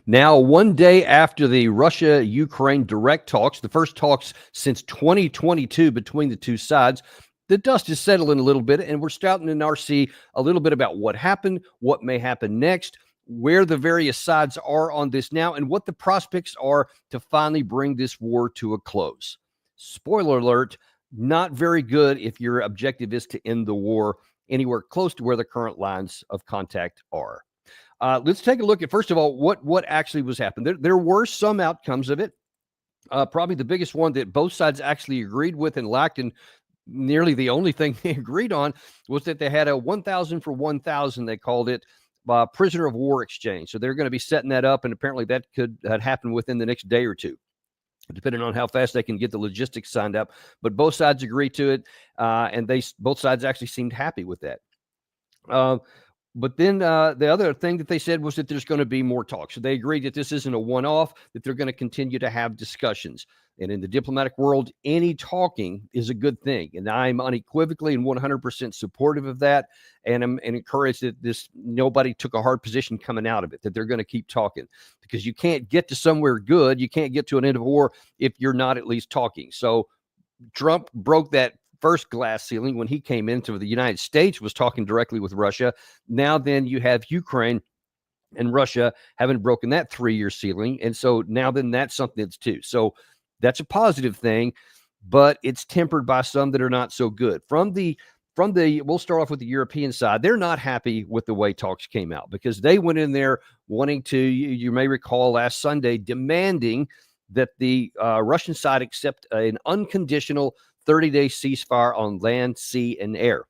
Now, one day after the Russia-Ukraine direct talks, the first talks since 2022 between the two sides, the dust is settling a little bit, and we're starting in RC a little bit about what happened, what may happen next, where the various sides are on this now, and what the prospects are to finally bring this war to a close. Spoiler alert, not very good if your objective is to end the war anywhere close to where the current lines of contact are. Let's take a look at, first of all, what actually was happening. There were some outcomes of it. Probably the biggest one that both sides actually agreed with and lacked, and nearly the only thing they agreed on, was that they had a 1,000 for 1,000, they called it, prisoner of war exchange. So they're going to be setting that up, and apparently that could happen within the next day or two, depending on how fast they can get the logistics signed up. But both sides agreed to it, and both sides actually seemed happy with that. But then the other thing that they said was that there's going to be more talks. So they agreed that this isn't a one-off, that they're going to continue to have discussions. And in the diplomatic world, any talking is a good thing. And I'm unequivocally and 100% supportive of that. And I'm encouraged that nobody took a hard position coming out of it, that they're going to keep talking. Because you can't get to somewhere good, you can't get to an end of war if you're not at least talking. So Trump broke that first glass ceiling when he came into the United States, was talking directly with Russia. Now then you have Ukraine and Russia haven't broken that 3-year ceiling. And so now then that's something that's two. So that's a positive thing, but it's tempered by some that are not so good. We'll start off with the European side. They're not happy with the way talks came out, because they went in there wanting to, you may recall last Sunday, demanding that the Russian side accept an unconditional 30-day ceasefire on land, sea, and air.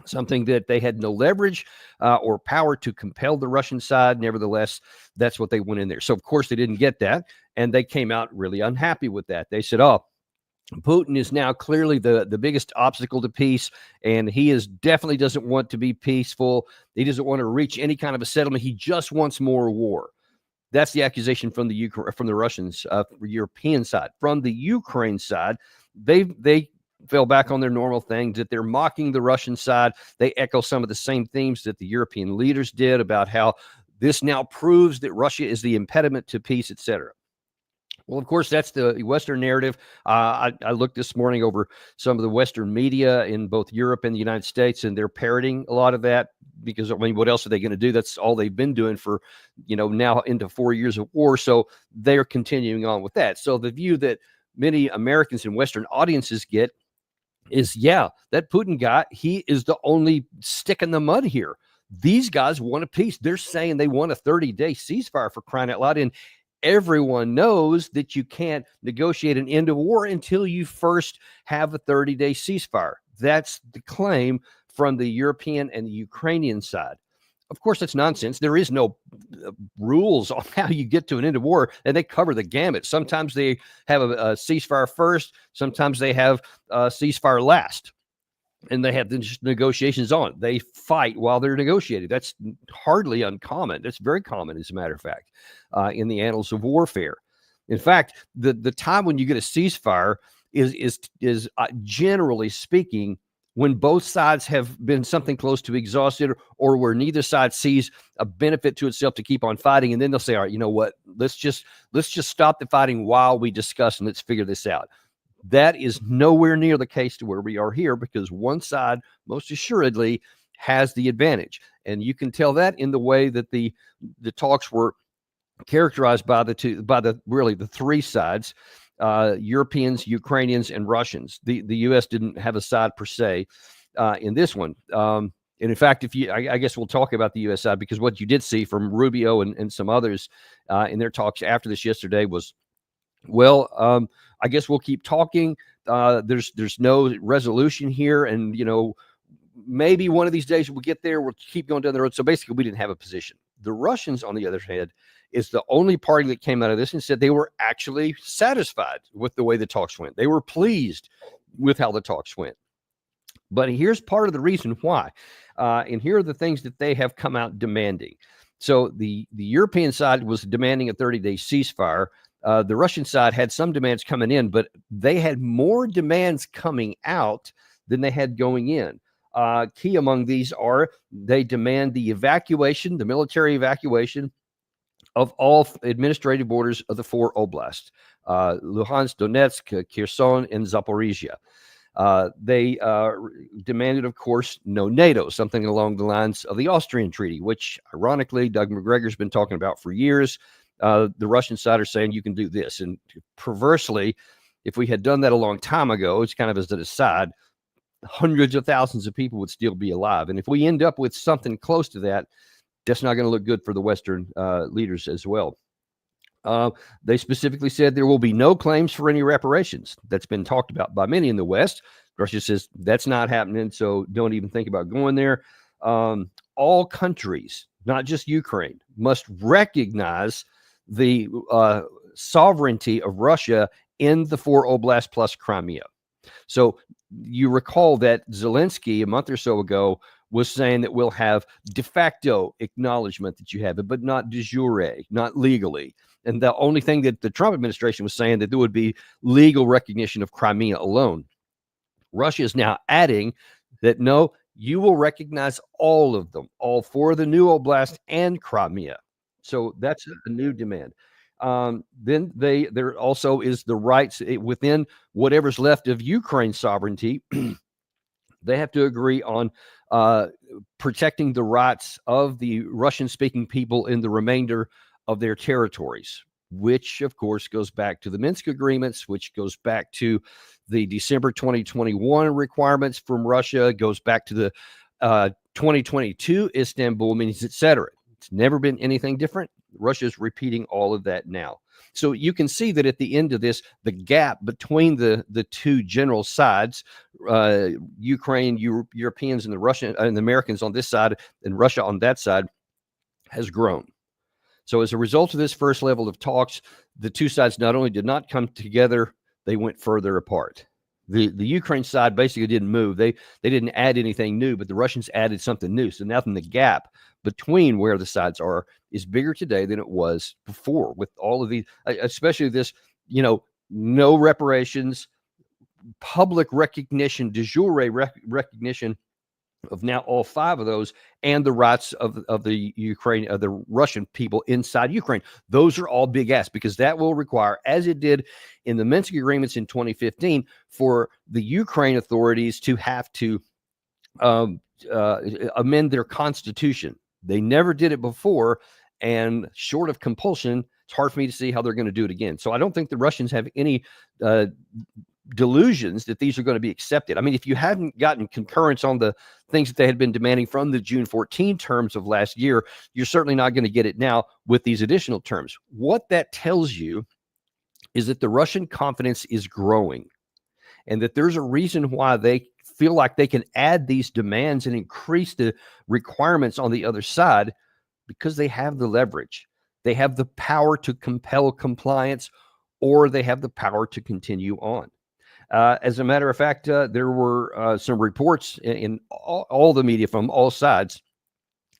Something that they had no leverage or power to compel the Russian side. Nevertheless, that's what they went in there. So, of course, they didn't get that, and they came out really unhappy with that. They said, Putin is now clearly the biggest obstacle to peace, and he definitely doesn't want to be peaceful. He doesn't want to reach any kind of a settlement. He just wants more war. That's the accusation from the Russians, European side. From the Ukraine side, they fell back on their normal things, that they're mocking the Russian side. They echo some of the same themes that the European leaders did about how this now proves that Russia is the impediment to peace, etc. Well, of course, that's the Western narrative. I looked this morning over some of the Western media in both Europe and the United States, and they're parroting a lot of that because, I mean, what else are they going to do? That's all they've been doing for, now into 4 years of war. So they're continuing on with that. So the view that many Americans and Western audiences get is, that Putin guy, he is the only stick in the mud here. These guys want a peace. They're saying they want a 30-day ceasefire, for crying out loud. And everyone knows that you can't negotiate an end of war until you first have a 30-day ceasefire. That's the claim from the European and the Ukrainian side. Of course, that's nonsense. There is no rules on how you get to an end of war, and they cover the gamut. Sometimes they have a ceasefire first. Sometimes they have a ceasefire last, and they have the negotiations on. They fight while they're negotiating. That's hardly uncommon. That's very common, as a matter of fact, in the annals of warfare. In fact, the time when you get a ceasefire is generally speaking when both sides have been something close to exhausted, or where neither side sees a benefit to itself to keep on fighting. And then they'll say, all right, you know what? Let's just stop the fighting while we discuss, and let's figure this out. That is nowhere near the case to where we are here, because one side most assuredly has the advantage. And you can tell that in the way that the talks were characterized by the three sides, Europeans, Ukrainians, and Russians. The U.S. didn't have a side per se in this one. And in fact, I guess we'll talk about the U.S. side, because what you did see from Rubio and some others in their talks after this yesterday was, I guess we'll keep talking. There's no resolution here, and maybe one of these days we'll get there. We'll keep going down the road. So basically, we didn't have a position. The Russians, on the other hand, is the only party that came out of this and said they were actually satisfied with the way the talks went. They were pleased with how the talks went. But here's part of the reason why, and here are the things that they have come out demanding. So the European side was demanding a 30-day ceasefire. The Russian side had some demands coming in, but they had more demands coming out than they had going in. Key among these are they demand the military evacuation of all administrative borders of the 4 oblasts, Luhansk, Donetsk, Kherson, and Zaporizhzhia. They demanded, of course, no NATO, something along the lines of the Austrian Treaty, which, ironically, Doug McGregor's been talking about for years. The Russian side are saying you can do this. And perversely, if we had done that a long time ago, it's kind of as an aside, hundreds of thousands of people would still be alive. And if we end up with something close to that, that's not going to look good for the Western leaders as well. They specifically said there will be no claims for any reparations. That's been talked about by many in the West. Russia says that's not happening, so don't even think about going there. All countries, not just Ukraine, must recognize the sovereignty of Russia in the 4 oblasts plus Crimea. So you recall that Zelensky a month or so ago was saying that we'll have de facto acknowledgement that you have it, but not de jure, not legally. And the only thing that the Trump administration was saying that there would be legal recognition of Crimea alone. Russia is now adding that, no, you will recognize all of them, all 4 of the new oblasts and Crimea. So that's a new demand. Then there also is the rights within whatever's left of Ukraine's sovereignty. They have to agree on protecting the rights of the Russian-speaking people in the remainder of their territories, which, of course, goes back to the Minsk agreements, which goes back to the December 2021 requirements from Russia, goes back to the 2022 Istanbul meetings, etc. It's never been anything different. Russia's repeating all of that now. So you can see that at the end of this, the gap between the two general sides, Ukraine, Europeans, and the Russian and the Americans on this side, and Russia on that side, has grown. So as a result of this first level of talks, the two sides not only did not come together, they went further apart. The Ukraine side basically didn't move. They didn't add anything new, but the Russians added something new. So now the gap between where the sides are is bigger today than it was before, with all of these, especially this, no reparations, public recognition, de jure recognition of now all 5 of those, and the rights of the the Russian people inside Ukraine. Those are all big asks, because that will require, as it did in the Minsk agreements in 2015, for the Ukraine authorities to have to amend their constitution. They never did it before, and short of compulsion, it's hard for me to see how they're going to do it again. So I don't think the Russians have any delusions that these are going to be accepted. I mean, if you hadn't gotten concurrence on the things that they had been demanding from the June 14 terms of last year, you're certainly not going to get it now with these additional terms. What that tells you is that the Russian confidence is growing, and that there's a reason why they feel like they can add these demands and increase the requirements on the other side, because they have the leverage. They have the power to compel compliance, or they have the power to continue on. As a matter of fact, there were some reports in all the media from all sides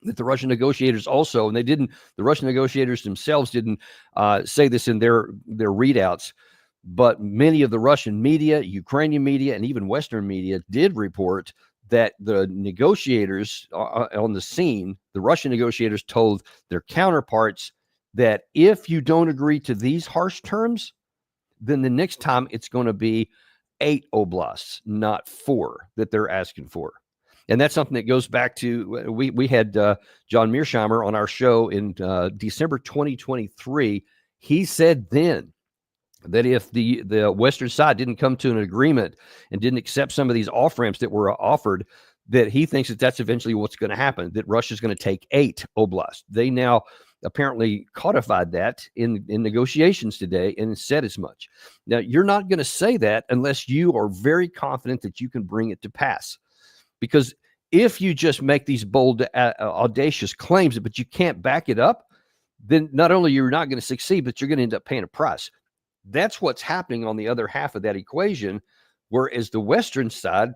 that the Russian negotiators also, and the Russian negotiators themselves didn't say this in their readouts, but many of the Russian media, Ukrainian media, and even Western media did report that the negotiators on the scene, the Russian negotiators, told their counterparts that if you don't agree to these harsh terms, then the next time it's going to be 8 oblasts, not 4, that they're asking for. And that's something that goes back to, we had John Mearsheimer on our show in December 2023. He said then that if the Western side didn't come to an agreement and didn't accept some of these off-ramps that were offered, that he thinks that that's eventually what's going to happen, that Russia's going to take 8 oblasts. They now apparently codified that in negotiations today and said as much. Now, you're not going to say that unless you are very confident that you can bring it to pass. Because if you just make these bold, audacious claims, but you can't back it up, then not only you're not going to succeed, but you're going to end up paying a price. That's what's happening on the other half of that equation, whereas the Western side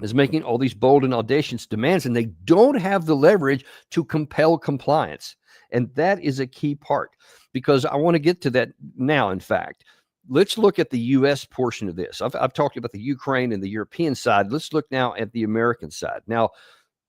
is making all these bold and audacious demands, and they don't have the leverage to compel compliance. And that is a key part, because I want to get to that now. In fact, let's look at the U.S. portion of this. I've talked about the Ukraine and the European side. Let's look now at the American side. Now,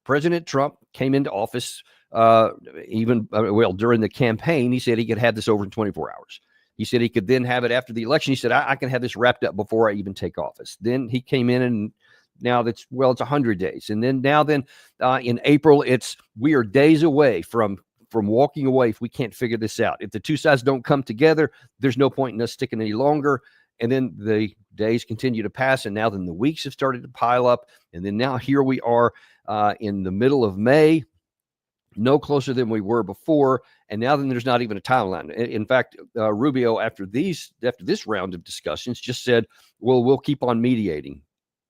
President Trump came into office during the campaign, he said he could have this over in 24 hours. He said he could then have it after the election. He said, I can have this wrapped up before I even take office. Then he came in, and now it's 100 days. And then in April, we are days away from walking away if we can't figure this out. If the two sides don't come together, there's no point in us sticking any longer. And then the days continue to pass, and now then the weeks have started to pile up. And then now here we are in the middle of May, no closer than we were before. And now then there's not even a timeline. In fact, Rubio, after this round of discussions, just said, well, we'll keep on mediating,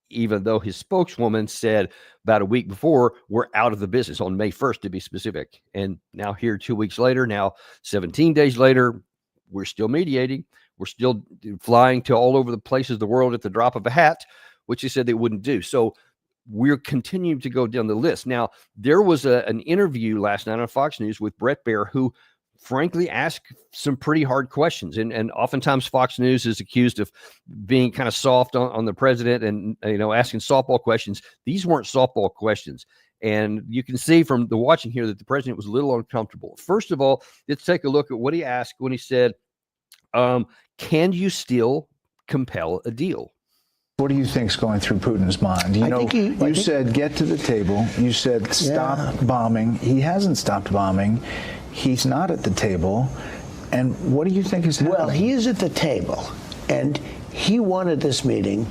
even though his spokeswoman said about a week before, we're out of the business, on May 1st to be specific. And now here 2 weeks later, now 17 days later, we're still mediating. We're still flying to all over the places of the world at the drop of a hat, which they said they wouldn't do. So we're continuing to go down the list. Now, there was an interview last night on Fox News with Bret Baier, who frankly asked some pretty hard questions. And oftentimes Fox News is accused of being kind of soft on the president and, asking softball questions. These weren't softball questions. And you can see from the watching here that the president was a little uncomfortable. First of all, let's take a look at what he asked when he said, can you still compel a deal? What do you think's going through Putin's mind? You said get to the table. You said stop bombing. He hasn't stopped bombing. He's not at the table. And what do you think is happening? Well, he is at the table, and he wanted this meeting.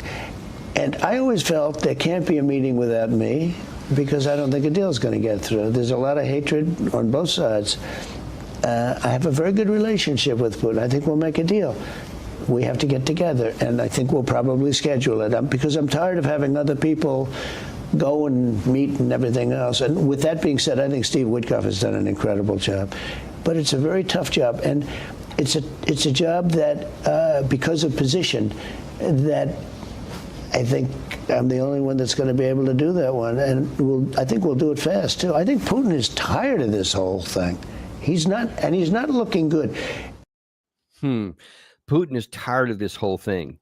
And I always felt there can't be a meeting without me, because I don't think a deal is going to get through. There's a lot of hatred on both sides. I have a very good relationship with Putin. I think we'll make a deal. We have to get together, and I think we'll probably schedule it, because I'm tired of having other people go and meet and everything else. And with that being said, I think Steve Witkoff has done an incredible job. But it's a very tough job, and it's a job that, because of position, that I think I'm the only one that's going to be able to do that one. And I think we'll do it fast, too. I think Putin is tired of this whole thing. He's not looking good. Putin is tired of this whole thing.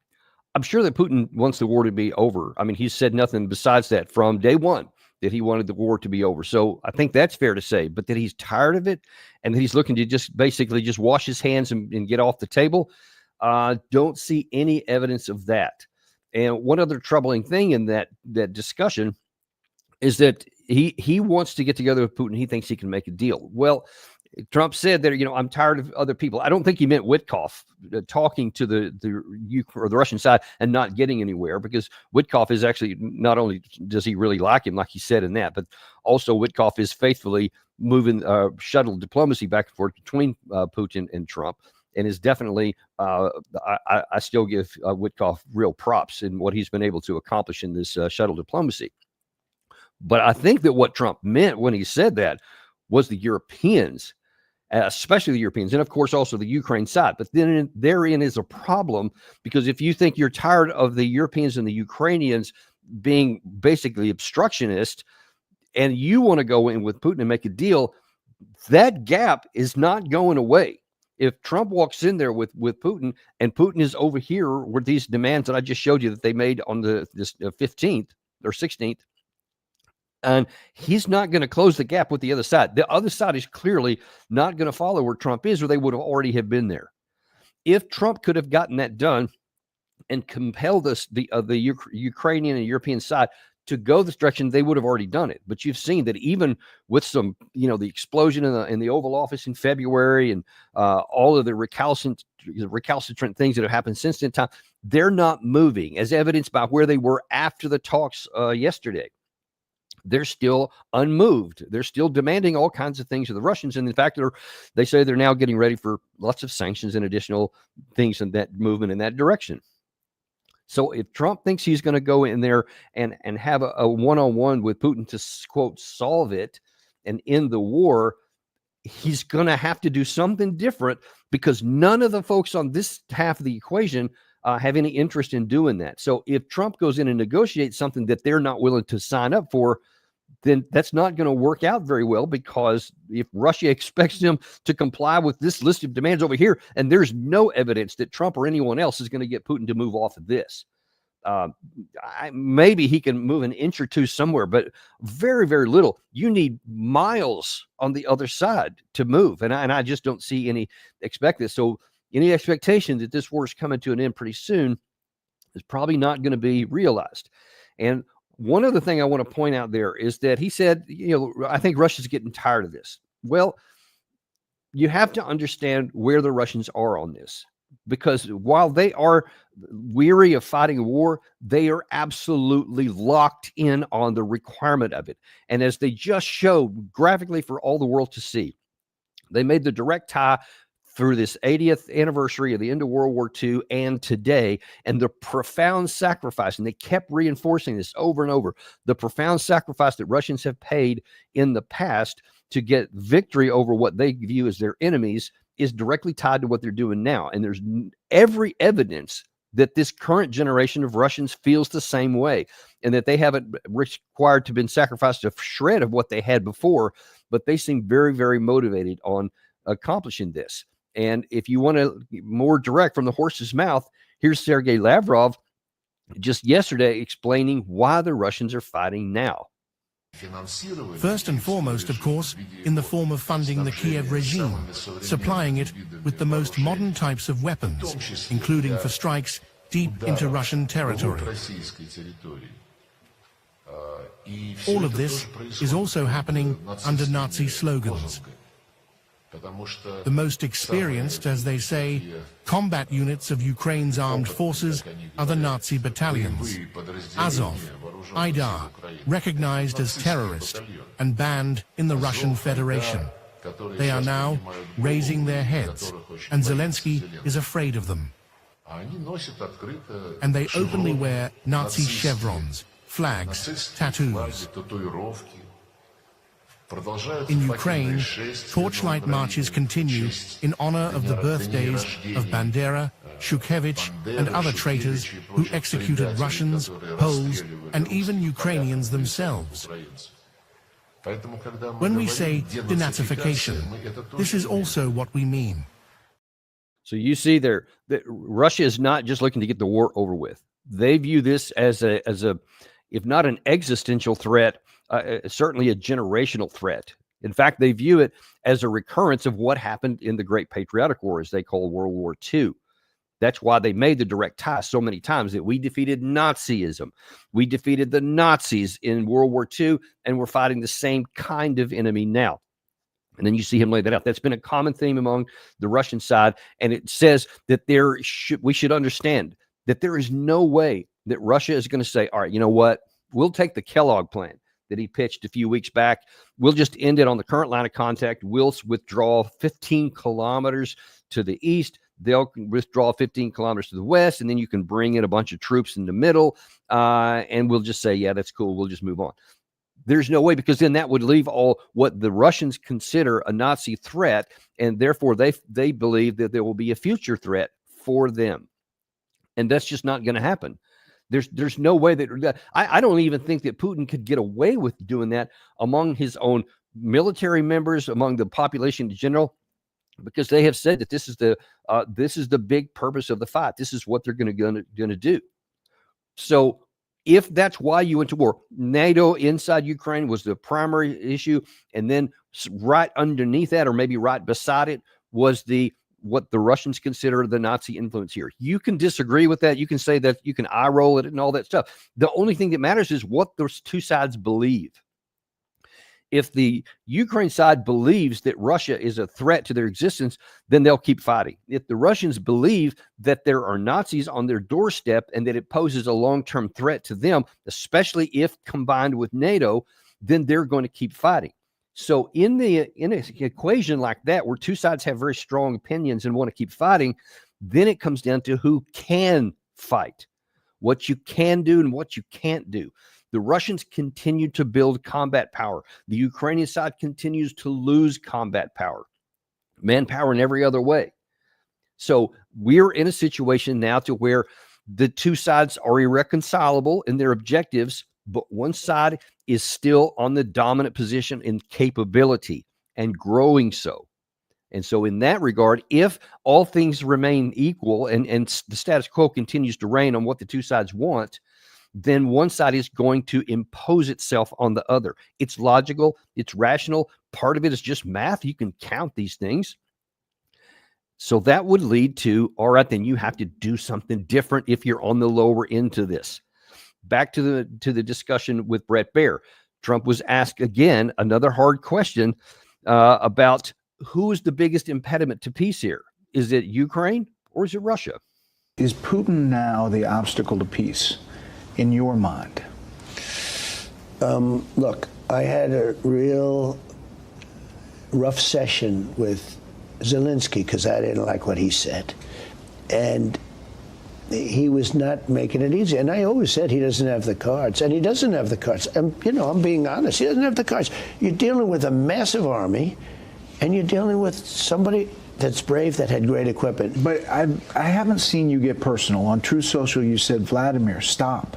I'm sure that Putin wants the war to be over. I mean, he's said nothing besides that from day one, that he wanted the war to be over. So I think that's fair to say. But that he's tired of it and that he's looking to just basically just wash his hands and get off the table, don't see any evidence of that. And one other troubling thing in that discussion is that he wants to get together with Putin. He thinks he can make a deal. Well, Trump said that, I'm tired of other people. I don't think he meant Witkoff talking to the Russian side and not getting anywhere, because Witkoff is actually, not only does he really like him, like he said in that, but also Witkoff is faithfully moving shuttle diplomacy back and forth between Putin and Trump, and is definitely, I still give Witkoff real props in what he's been able to accomplish in this shuttle diplomacy. But I think that what Trump meant when he said that was the Europeans, especially the Europeans, and of course also the Ukraine side. But then therein is a problem, because if you think you're tired of the Europeans and the Ukrainians being basically obstructionist, and you want to go in with Putin and make a deal, that gap is not going away. If Trump walks in there with Putin, and Putin is over here with these demands that I just showed you that they made on this 15th or 16th, and he's not going to close the gap with the other side. The other side is clearly not going to follow where Trump is, or they would have already have been there. If Trump could have gotten that done and compelled the Ukrainian and European side to go this direction, they would have already done it. But you've seen that even with some, the explosion in the Oval Office in February, and all of the recalcitrant things that have happened since that time, they're not moving, as evidenced by where they were after the talks yesterday. They're still unmoved. They're still demanding all kinds of things of the Russians. And in fact, they say they're now getting ready for lots of sanctions and additional things in that movement in that direction. So if Trump thinks he's going to go in there and have a one-on-one with Putin to, quote, solve it and end the war, he's going to have to do something different, because none of the folks on this half of the equation have any interest in doing that. So if Trump goes in and negotiates something that they're not willing to sign up for, then that's not going to work out very well, because if Russia expects them to comply with this list of demands over here, and there's no evidence that Trump or anyone else is going to get Putin to move off of this, Maybe he can move an inch or two somewhere, but very, very little. You need miles on the other side to move. And I just don't see expect this. So any expectation that this war is coming to an end pretty soon is probably not going to be realized. And one other thing I want to point out there is that he said, I think Russia's getting tired of this. Well, you have to understand where the Russians are on this, because while they are weary of fighting a war, they are absolutely locked in on the requirement of it. And as they just showed graphically for all the world to see, they made the direct tie through this 80th anniversary of the end of World War II and today, and the profound sacrifice, and they kept reinforcing this over and over, the profound sacrifice that Russians have paid in the past to get victory over what they view as their enemies is directly tied to what they're doing now. And there's every evidence that this current generation of Russians feels the same way, and that they haven't required to been sacrificed a shred of what they had before, but they seem very, very motivated on accomplishing this. And if you want to more direct from the horse's mouth, here's Sergei Lavrov just yesterday explaining why the Russians are fighting now. First and foremost, of course, in the form of funding the Kiev regime, supplying it with the most modern types of weapons, including for strikes deep into Russian territory. All of this is also happening under Nazi slogans. The most experienced, as they say, combat units of Ukraine's armed forces are the Nazi battalions. Azov, Aidar, recognized as terrorist and banned in the Russian Federation. They are now raising their heads, and Zelensky is afraid of them. And they openly wear Nazi chevrons, flags, tattoos. In Ukraine, torchlight marches continue in honor of the birthdays of Bandera, Shukhevich, and other traitors who executed Russians, Poles, and even Ukrainians themselves. When we say denazification, this is also what we mean. So you see there that Russia is not just looking to get the war over with. They view this as a if not an existential threat, certainly a generational threat. In fact, they view it as a recurrence of what happened in the Great Patriotic War, as they call World War II. That's why they made the direct tie so many times, that we defeated Nazism. We defeated the Nazis in World War II, and we're fighting the same kind of enemy now. And then you see him lay that out. That's been a common theme among the Russian side. And it says that we should understand that there is no way that Russia is going to say, all right, you know what? We'll take the Kellogg plan that he pitched a few weeks back. We'll just end it on the current line of contact. We'll withdraw 15 kilometers to the east. They'll withdraw 15 kilometers to the west, and then you can bring in a bunch of troops in the middle, and we'll just say, yeah, that's cool. We'll just move on. There's no way, because then that would leave all what the Russians consider a Nazi threat, and therefore they believe that there will be a future threat for them. And that's just not going to happen. There's no way that I don't even think that Putin could get away with doing that among his own military members, among the population in general, because they have said that this is the big purpose of the fight. This is what they're going to do. So if that's why you went to war, NATO inside Ukraine was the primary issue, and then right underneath that, or maybe right beside it, was what the Russians consider the Nazi influence here. You can disagree with that. You can say that, you can eye roll it and all that stuff. The only thing that matters is what those two sides believe. If the Ukraine side believes that Russia is a threat to their existence, then they'll keep fighting. If the Russians believe that there are Nazis on their doorstep and that it poses a long-term threat to them, especially if combined with NATO, then they're going to keep fighting. So in an equation like that, where two sides have very strong opinions and want to keep fighting, then it comes down to who can fight, what you can do and what you can't do. The Russians continue to build combat power. The Ukrainian side continues to lose combat power, manpower in every other way. So we're in a situation now to where the two sides are irreconcilable in their objectives, but one side is still on the dominant position in capability and growing so. And so in that regard, if all things remain equal and the status quo continues to reign on what the two sides want, then one side is going to impose itself on the other. It's logical. It's rational. Part of it is just math. You can count these things. So that would lead to, all right, then you have to do something different if you're on the lower end to this. Back to the discussion with Brett Baer. Trump was asked again another hard question about who is the biggest impediment to peace here. Is it Ukraine or is it Russia? Is Putin now the obstacle to peace in your mind? Look, I had a real rough session with Zelensky because I didn't like what he said. And he was not making it easy. And I always said he doesn't have the cards. And he doesn't have the cards. And, I'm being honest. He doesn't have the cards. You're dealing with a massive army, and you're dealing with somebody that's brave, that had great equipment. But I haven't seen you get personal. On True Social, you said, Vladimir, stop.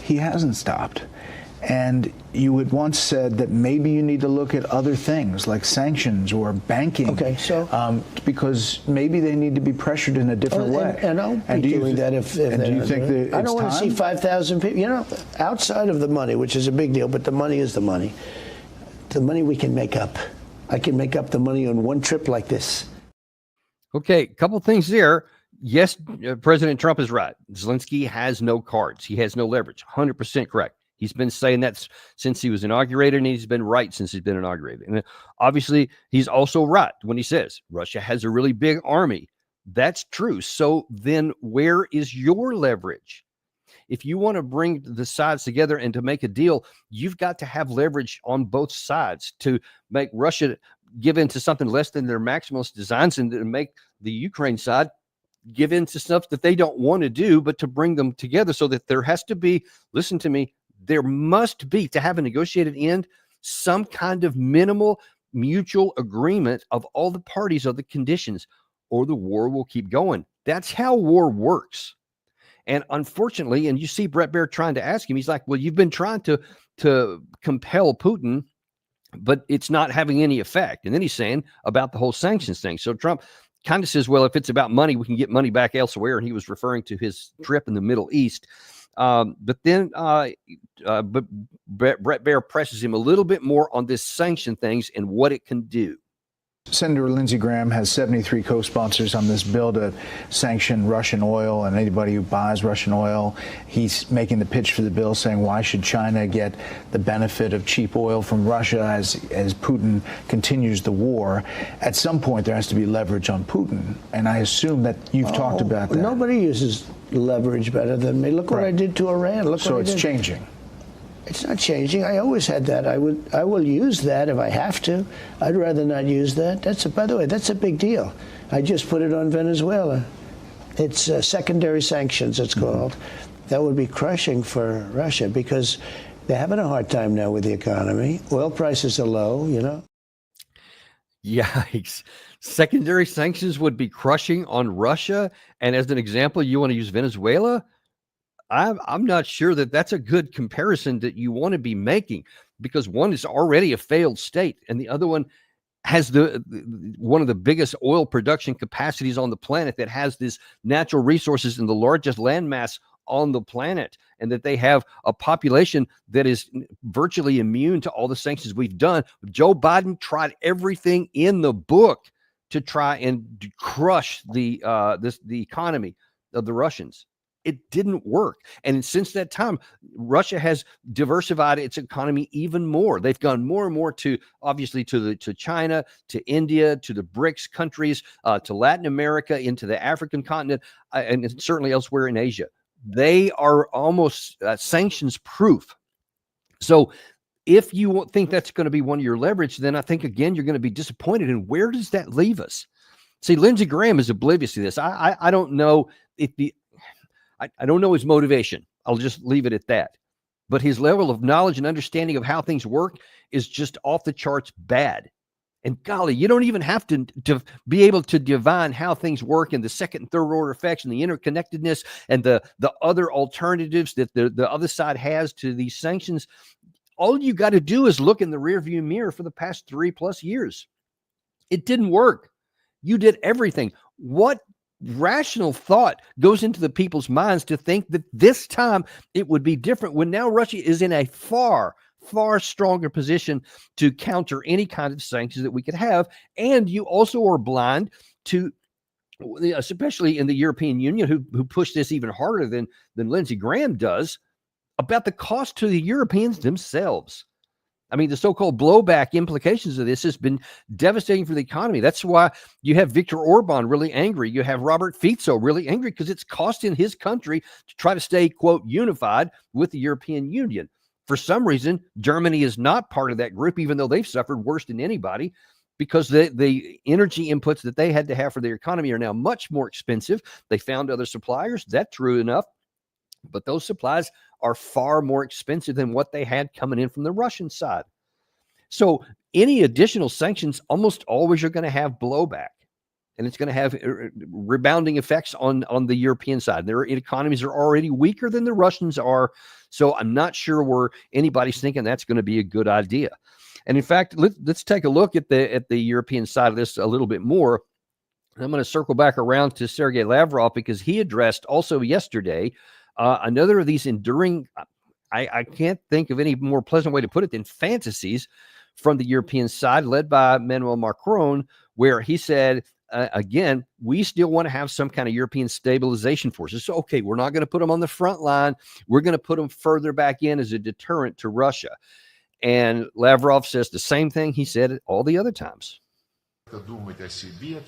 He hasn't stopped. And you had once said that maybe you need to look at other things like sanctions or banking. Okay, so because maybe they need to be pressured in a different way. And I'll be doing that if do you think that I don't want to see 5,000 people. Outside of the money, which is a big deal, but the money is the money. The money we can make up. I can make up the money on one trip like this. Okay, a couple things there. Yes, President Trump is right. Zelensky has no cards. He has no leverage. 100% correct. He's been saying that since he was inaugurated, and he's been right since he's been inaugurated. And obviously, he's also right when he says Russia has a really big army. That's true. So then where is your leverage? If you want to bring the sides together and to make a deal, you've got to have leverage on both sides to make Russia give in to something less than their maximalist designs and to make the Ukraine side give in to stuff that they don't want to do, but to bring them together so that there has to be, listen to me, there must be, to have a negotiated end, some kind of minimal mutual agreement of all the parties of the conditions, or the war will keep going. That's how war works. And unfortunately, and you see Brett Baer trying to ask him, he's like, well, you've been trying to compel Putin, but it's not having any effect. And then he's saying about the whole sanctions thing. So Trump kind of says, well, if it's about money, we can get money back elsewhere. And he was referring to his trip in the Middle East. But Brett Baer presses him a little bit more on this sanction things and what it can do. Senator Lindsey Graham has 73 co-sponsors on this bill to sanction Russian oil and anybody who buys Russian oil. He's making the pitch for the bill saying, why should China get the benefit of cheap oil from Russia as Putin continues the war? At some point, there has to be leverage on Putin. And I assume that you've talked about that. Nobody uses leverage better than me. Look what I did to Iran. Look so what it's changing. It's not changing. I always had that. I will use that if I have to. I'd rather not use that. By the way, that's a big deal. I just put it on Venezuela. It's secondary sanctions, it's called. That would be crushing for Russia because they're having a hard time now with the economy. Oil prices are low, Yikes. Secondary sanctions would be crushing on Russia. And as an example, you want to use Venezuela? I'm not sure that that's a good comparison that you want to be making, because one is already a failed state and the other one has one of the biggest oil production capacities on the planet, that has this natural resources and the largest landmass on the planet, and that they have a population that is virtually immune to all the sanctions we've done. Joe Biden tried everything in the book to try and crush the economy of the Russians. It didn't work. And since that time, Russia has diversified its economy even more. They've gone more and more to China, to India, to the BRICS countries, to Latin America, into the African continent, and certainly elsewhere in Asia. They are almost sanctions proof. So if you think that's going to be one of your leverage, then I think, again, you're going to be disappointed. And where does that leave us? See, Lindsey Graham is oblivious to this. I don't know if I don't know his motivation. I'll just leave it at that. But his level of knowledge and understanding of how things work is just off the charts bad. And golly, you don't even have to be able to divine how things work and the second and third order effects and the interconnectedness and the other alternatives that the other side has to these sanctions. All you got to do is look in the rearview mirror for the past 3+ years. It didn't work. You did everything. What rational thought goes into the people's minds to think that this time it would be different when now Russia is in a far stronger position to counter any kind of sanctions that we could have? And you also are blind to, especially in the European Union, who pushed this even harder than Lindsey Graham does, about the cost to the Europeans themselves. I mean, the so-called blowback implications of this has been devastating for the economy. That's why you have Viktor Orban really angry. You have Robert Fico really angry because it's costing his country to try to stay, quote, unified with the European Union. For some reason, Germany is not part of that group, even though they've suffered worse than anybody, because the energy inputs that they had to have for their economy are now much more expensive. They found other suppliers. That's true enough. But those supplies are far more expensive than what they had coming in from the Russian side. So any additional sanctions almost always are going to have blowback, and it's going to have rebounding effects on the European side. Their economies are already weaker than the Russians are, so I'm not sure where anybody's thinking that's going to be a good idea. And in fact, let's take a look at the European side of this a little bit more. I'm going to circle back around to Sergei Lavrov, because he addressed also yesterday another of these enduring, I can't think of any more pleasant way to put it than fantasies from the European side, led by Emmanuel Macron, where he said, again, we still want to have some kind of European stabilization forces. So, okay, we're not going to put them on the front line. We're going to put them further back in as a deterrent to Russia. And Lavrov says the same thing he said all the other times.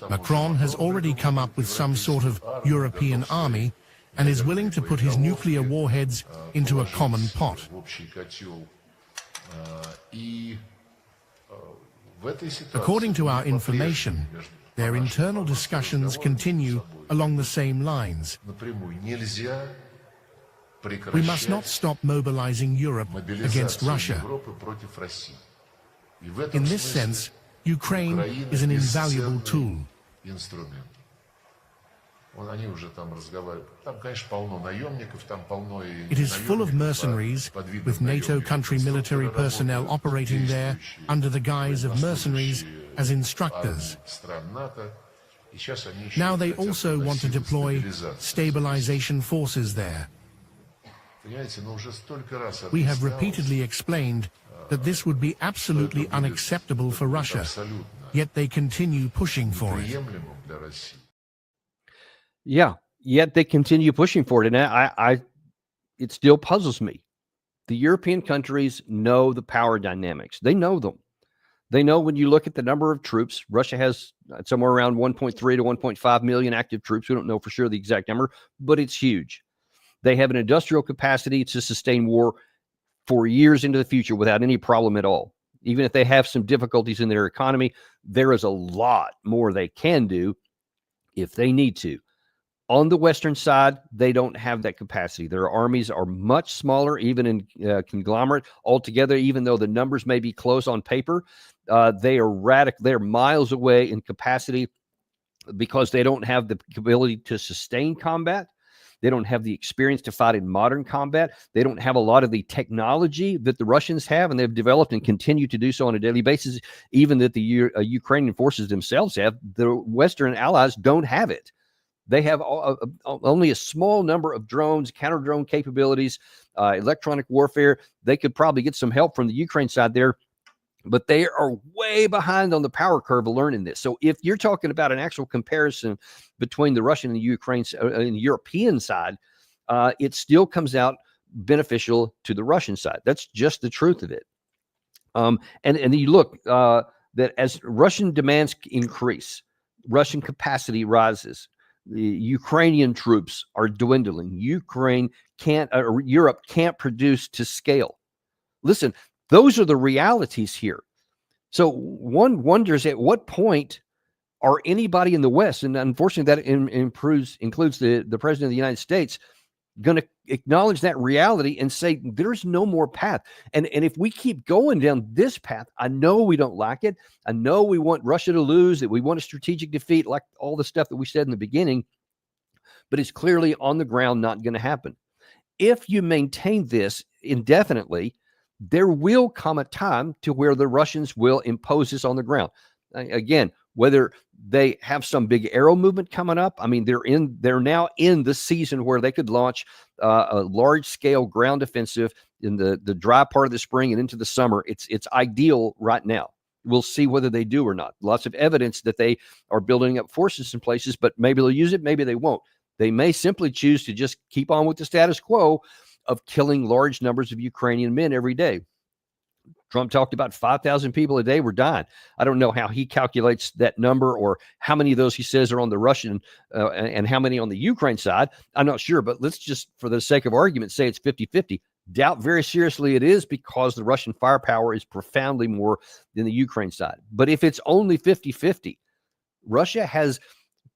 Macron has already come up with some sort of European army and is willing to put his nuclear warheads into a common pot. According to our information, their internal discussions continue along the same lines. We must not stop mobilizing Europe against Russia. In this sense, Ukraine is an invaluable tool. It is full of mercenaries, with NATO country military personnel operating there under the guise of mercenaries as instructors. Now they also want to deploy stabilization forces there. We have repeatedly explained that this would be absolutely unacceptable for Russia, yet they continue pushing for it. Yeah, yet they continue pushing for it. And it still puzzles me. The European countries know the power dynamics. They know them. They know when you look at the number of troops, Russia has somewhere around 1.3 to 1.5 million active troops. We don't know for sure the exact number, but it's huge. They have an industrial capacity to sustain war for years into the future without any problem at all. Even if they have some difficulties in their economy, there is a lot more they can do if they need to. On the Western side, they don't have that capacity. Their armies are much smaller, even in conglomerate altogether, even though the numbers may be close on paper. They are radical. They're miles away in capacity because they don't have the ability to sustain combat. They don't have the experience to fight in modern combat. They don't have a lot of the technology that the Russians have, and they've developed and continue to do so on a daily basis, even that the Ukrainian forces themselves have. The Western allies don't have it. They have only a small number of drones, counter-drone capabilities, electronic warfare. They could probably get some help from the Ukraine side there, but they are way behind on the power curve of learning this. So if you're talking about an actual comparison between the Russian and the Ukraine and the European side, it still comes out beneficial to the Russian side. That's just the truth of it. And you look that as Russian demands increase, Russian capacity rises. The Ukrainian troops are dwindling. Europe can't produce to scale. Listen, those are the realities here. So one wonders at what point are anybody in the West, and unfortunately that includes the President of the United States, going to acknowledge that reality and say there's no more path. And if we keep going down this path, I know we don't like it. I know we want Russia to lose, that we want a strategic defeat, like all the stuff that we said in the beginning, but it's clearly on the ground not going to happen. If you maintain this indefinitely, there will come a time to where the Russians will impose this on the ground. Again, whether they have some big arrow movement coming up. I mean, they're now in the season where they could launch a large scale ground offensive in the dry part of the spring and into the summer. It's ideal right now. We'll see whether they do or not. Lots of evidence that they are building up forces in places, but maybe they'll use it, maybe they won't. They may simply choose to just keep on with the status quo of killing large numbers of Ukrainian men every day. Trump talked about 5,000 people a day were dying. I don't know how he calculates that number or how many of those he says are on the Russian and how many on the Ukraine side. I'm not sure, but let's just, for the sake of argument, say it's 50-50. Doubt very seriously it is, because the Russian firepower is profoundly more than the Ukraine side. But if it's only 50-50, Russia has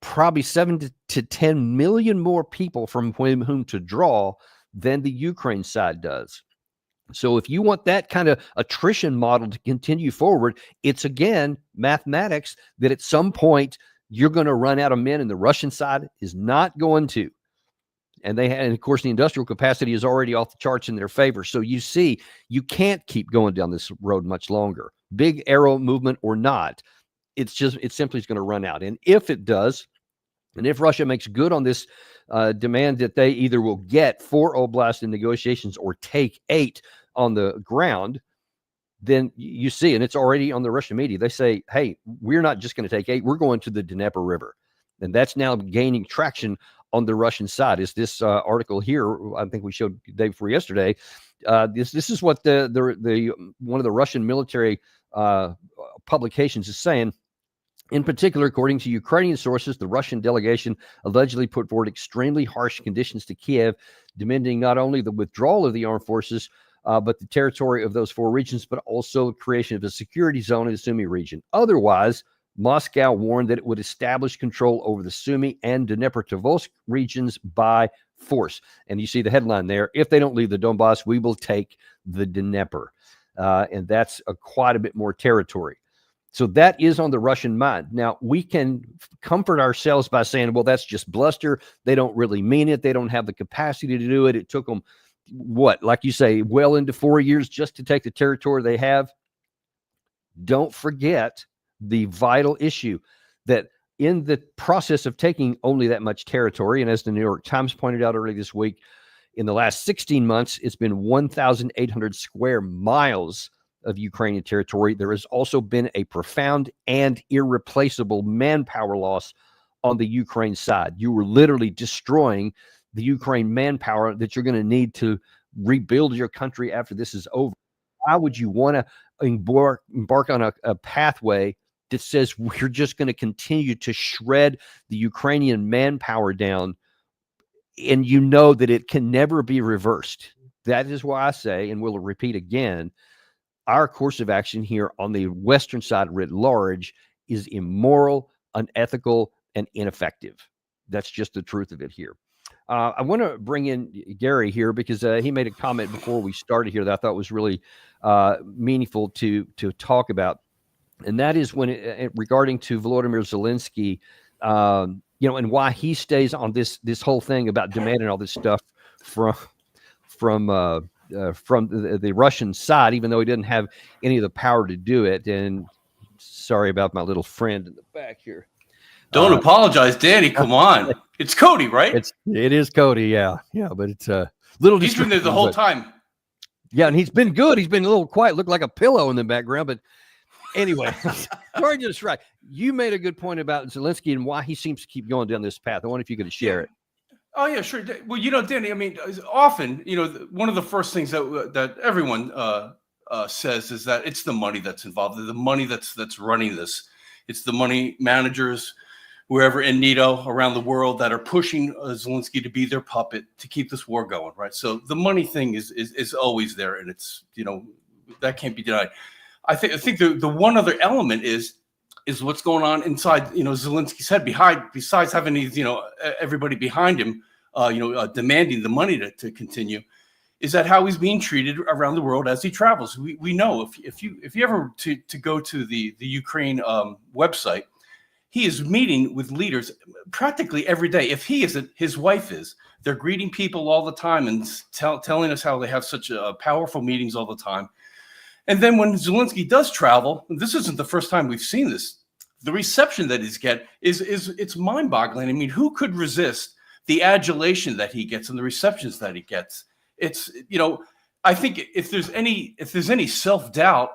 probably 7 to 10 million more people from whom to draw than the Ukraine side does. So if you want that kind of attrition model to continue forward, it's again mathematics that at some point you're going to run out of men, and the Russian side is not going to. And of course, the industrial capacity is already off the charts in their favor. So you see, you can't keep going down this road much longer. Big arrow movement or not, it simply is going to run out. And if it does, and if Russia makes good on this demand that they either will get 4 oblasts in negotiations or take 8 on the ground, then you see, and it's already on the Russian media, they say, hey, we're not just going to take 8, we're going to the Dnieper River. And that's now gaining traction on the Russian side. Is this article here, I think we showed the day before yesterday, this is what the one of the Russian military publications is saying. In particular, according to Ukrainian sources, the Russian delegation allegedly put forward extremely harsh conditions to Kiev, demanding not only the withdrawal of the armed forces, but the territory of those 4 regions, but also creation of a security zone in the Sumy region. Otherwise, Moscow warned that it would establish control over the Sumy and Dnipropetrovsk regions by force. And you see the headline there: if they don't leave the Donbass, we will take the Dnieper. And that's quite a bit more territory. So that is on the Russian mind. Now, we can comfort ourselves by saying, well, that's just bluster. They don't really mean it. They don't have the capacity to do it. It took them, what, like you say, well into 4 years just to take the territory they have. Don't forget the vital issue that in the process of taking only that much territory, and as the New York Times pointed out earlier this week, in the last 16 months, it's been 1,800 square miles of Ukrainian territory. There has also been a profound and irreplaceable manpower loss on the Ukraine side. You were literally destroying the Ukraine manpower that you're going to need to rebuild your country after this is over. Why would you want to embark on a pathway that says we're just going to continue to shred the Ukrainian manpower down, and you know that it can never be reversed? That is why I say, and we'll repeat again, our course of action here on the Western side writ large is immoral, unethical, and ineffective. That's just the truth of it here. I want to bring in Gary here because he made a comment before we started here that I thought was really meaningful to talk about. And that is when regarding to Volodymyr Zelensky, and why he stays on this whole thing about demanding all this stuff from the Russian side, even though he didn't have any of the power to do it. And sorry about my little friend in the back here. Don't apologize, Danny. Come on. It's Cody, right? It is Cody. Yeah. But it's a little. He's been there the whole time. Yeah. And he's been good. He's been a little quiet, looked like a pillow in the background, but anyway, sorry to distract. You made a good point about Zelensky and why he seems to keep going down this path. I wonder if you could share it. Oh, yeah, sure. Well, Danny, I mean, often, one of the first things that everyone says is that it's the money that's involved, the money that's running this. It's the money managers, wherever in NATO around the world, that are pushing Zelensky to be their puppet to keep this war going, right? So the money thing is always there, and it's, that can't be denied. I think the one other element is what's going on inside, Zelensky's head, besides having these, everybody behind him, demanding the money to continue, is that how he's being treated around the world as he travels. We know if you ever to go to the Ukraine website, he is meeting with leaders practically every day. If he isn't, his wife is. They're greeting people all the time and telling us how they have such powerful meetings all the time. And then when Zelensky does travel, and this isn't the first time we've seen this, the reception that he's get is it's mind-boggling. I mean, who could resist the adulation that he gets and the receptions that he gets? It's, you know, I think if there's any self-doubt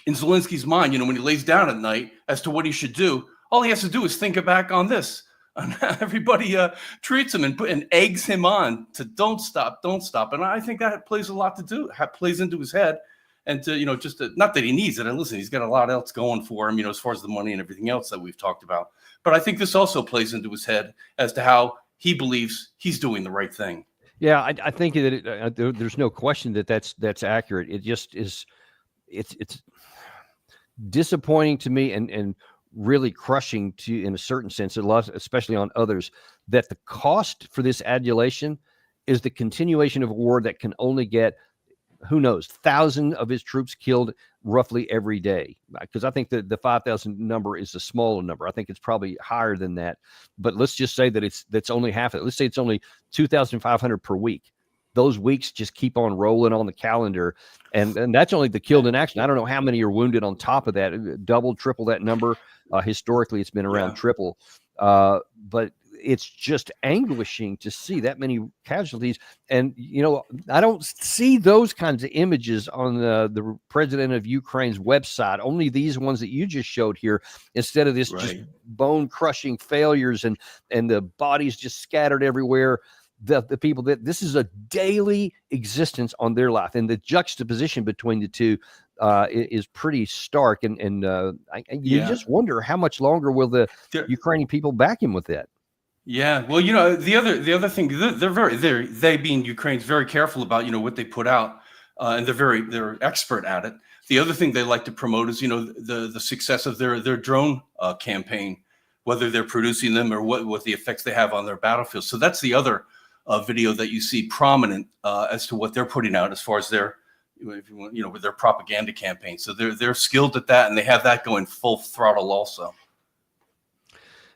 in Zelensky's mind, you know, when he lays down at night as to what he should do, all he has to do is think back on this. And everybody treats him and eggs him on to don't stop. And I think that plays plays into his head. And to, you know, not that he needs it. And listen, he's got a lot else going for him, you know, as far as the money and everything else that we've talked about. But I think this also plays into his head as to how he believes he's doing the right thing. Yeah, I think that there's no question that that's accurate. It just is. It's disappointing to me and really crushing to, in a certain sense, especially on others, that the cost for this adulation is the continuation of a war that can only get, who knows, thousands of his troops killed roughly every day. Because I think that the 5,000 number is a smaller number. I think it's probably higher than that. But let's just say that that's only half of it. Let's say it's only 2,500 per week. Those weeks just keep on rolling on the calendar. And that's only the killed in action. I don't know how many are wounded on top of that, double, triple that number. Historically, it's been around triple. But it's just anguishing to see that many casualties. And, you know, I don't see those kinds of images on the president of Ukraine's website, only these ones that you just showed here, instead of this just bone crushing failures and the bodies just scattered everywhere. The people that this is a daily existence on their life, and the juxtaposition between the two is pretty stark. And you just wonder how much longer will the Ukrainian people back him with that. Yeah, well, you know, the other thing, they being Ukraine's very careful about, you know, what they put out, and they're expert at it. The other thing they like to promote is, you know, the success of their drone campaign, whether they're producing them or what the effects they have on their battlefield. So that's the other video that you see prominent as to what they're putting out as far as their, you know, with their propaganda campaign. So they're skilled at that, and they have that going full throttle also.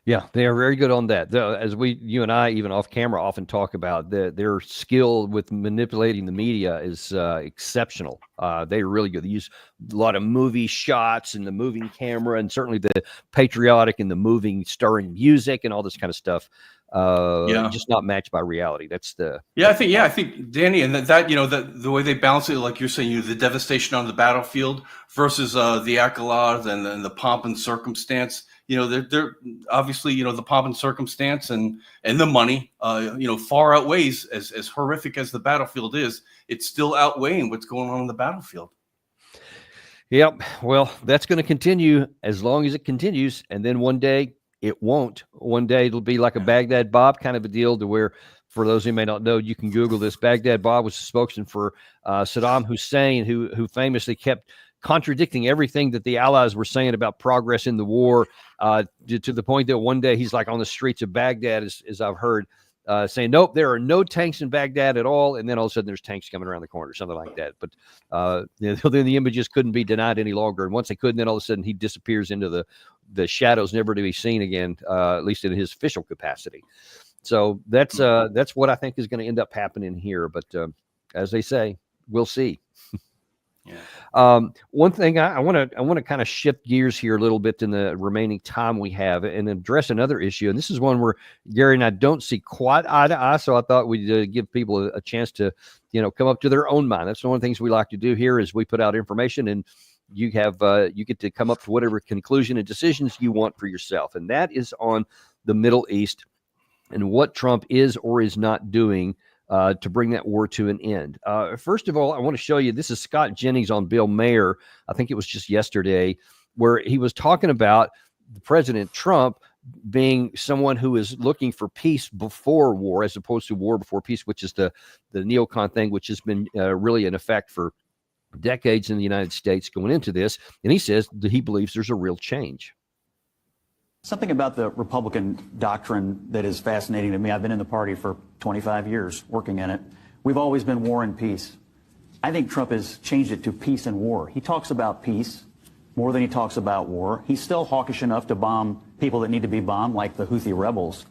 Yeah, they are very good on that. As you and I, even off camera, often talk about, their skill with manipulating the media is exceptional. They're really good. They use a lot of movie shots and the moving camera, and certainly the patriotic and the moving, stirring music and all this kind of stuff. Just not matched by reality. That's the I think Danny, and that you know, that the way they balance it, like you're saying, the devastation on the battlefield versus the accolades and the pomp and circumstance. You know, they're obviously, you know, the pomp and circumstance and the money, you know, far outweighs, as horrific as the battlefield is, it's still outweighing what's going on the battlefield. Yep. Well, that's going to continue as long as it continues. And then one day it won't. One day it'll be like a Baghdad Bob kind of a deal, to where, for those who may not know, you can Google this. Baghdad Bob was a spokesman for Saddam Hussein, who famously kept contradicting everything that the Allies were saying about progress in the war, to the point that one day he's like on the streets of Baghdad, as I've heard, saying, nope, there are no tanks in Baghdad at all. And then all of a sudden there's tanks coming around the corner, something like that. But then the images couldn't be denied any longer. And once they couldn't, then all of a sudden he disappears into the shadows, never to be seen again, at least in his official capacity. So that's what I think is going to end up happening here. But as they say, we'll see. One thing I want to kind of shift gears here a little bit in the remaining time we have, and address another issue. And this is one where Gary and I don't see quite eye to eye. So I thought we'd give people a chance to, you know, come up to their own mind. That's one of the things we like to do here, is we put out information, and you get to come up to whatever conclusion and decisions you want for yourself. And that is on the Middle East and what Trump is or is not doing to bring that war to an end. First of all, I want to show you, this is Scott Jennings on Bill Maher. I think it was just yesterday, where he was talking about President Trump being someone who is looking for peace before war, as opposed to war before peace, which is the neocon thing, which has been really in effect for decades in the United States going into this. And he says that he believes there's a real change. Something about the Republican doctrine that is fascinating to me. I've been in the party for 25 years, working in it. We've always been war and peace. I think Trump has changed it to peace and war. He talks about peace more than he talks about war. He's still hawkish enough to bomb people that need to be bombed, like the Houthi rebels.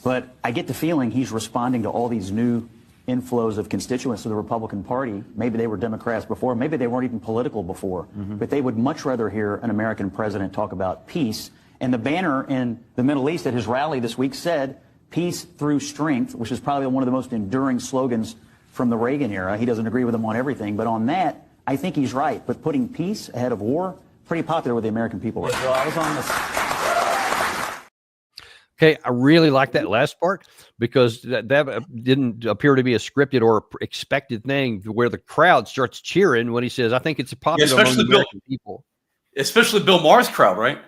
But I get the feeling he's responding to all these new inflows of constituents to the Republican Party. Maybe they were Democrats before, maybe they weren't even political before, but they would much rather hear an American president talk about peace. And the banner in the Middle East at his rally this week said, "Peace through strength," which is probably one of the most enduring slogans from the Reagan era. He doesn't agree with him on everything, but on that, I think he's right. But putting peace ahead of war, pretty popular with the American people. Well, I was on this. Okay, I really like that last part because that didn't appear to be a scripted or expected thing where the crowd starts cheering when he says, "I think it's a popular among the American people." Especially Bill Maher's crowd, right?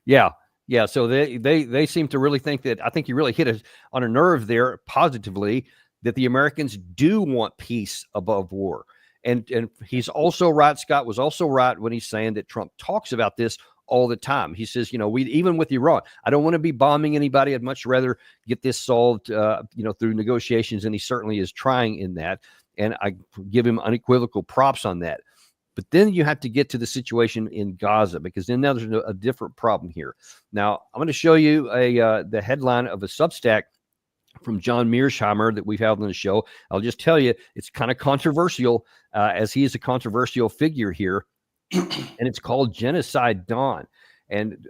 Yeah. Yeah. So they seem to really think that, I think you really hit on a nerve there positively, that the Americans do want peace above war. And he's also right. Scott was also right when he's saying that Trump talks about this all the time. He says, we, even with Iran, I don't want to be bombing anybody. I'd much rather get this solved, through negotiations. And he certainly is trying in that. And I give him unequivocal props on that. But then you have to get to the situation in Gaza, because then now there's a different problem here. Now, I'm going to show you the headline of a Substack from John Mearsheimer that we've had on the show. I'll just tell you, it's kind of controversial, as he is a controversial figure here. And it's called Genocide Dawn. And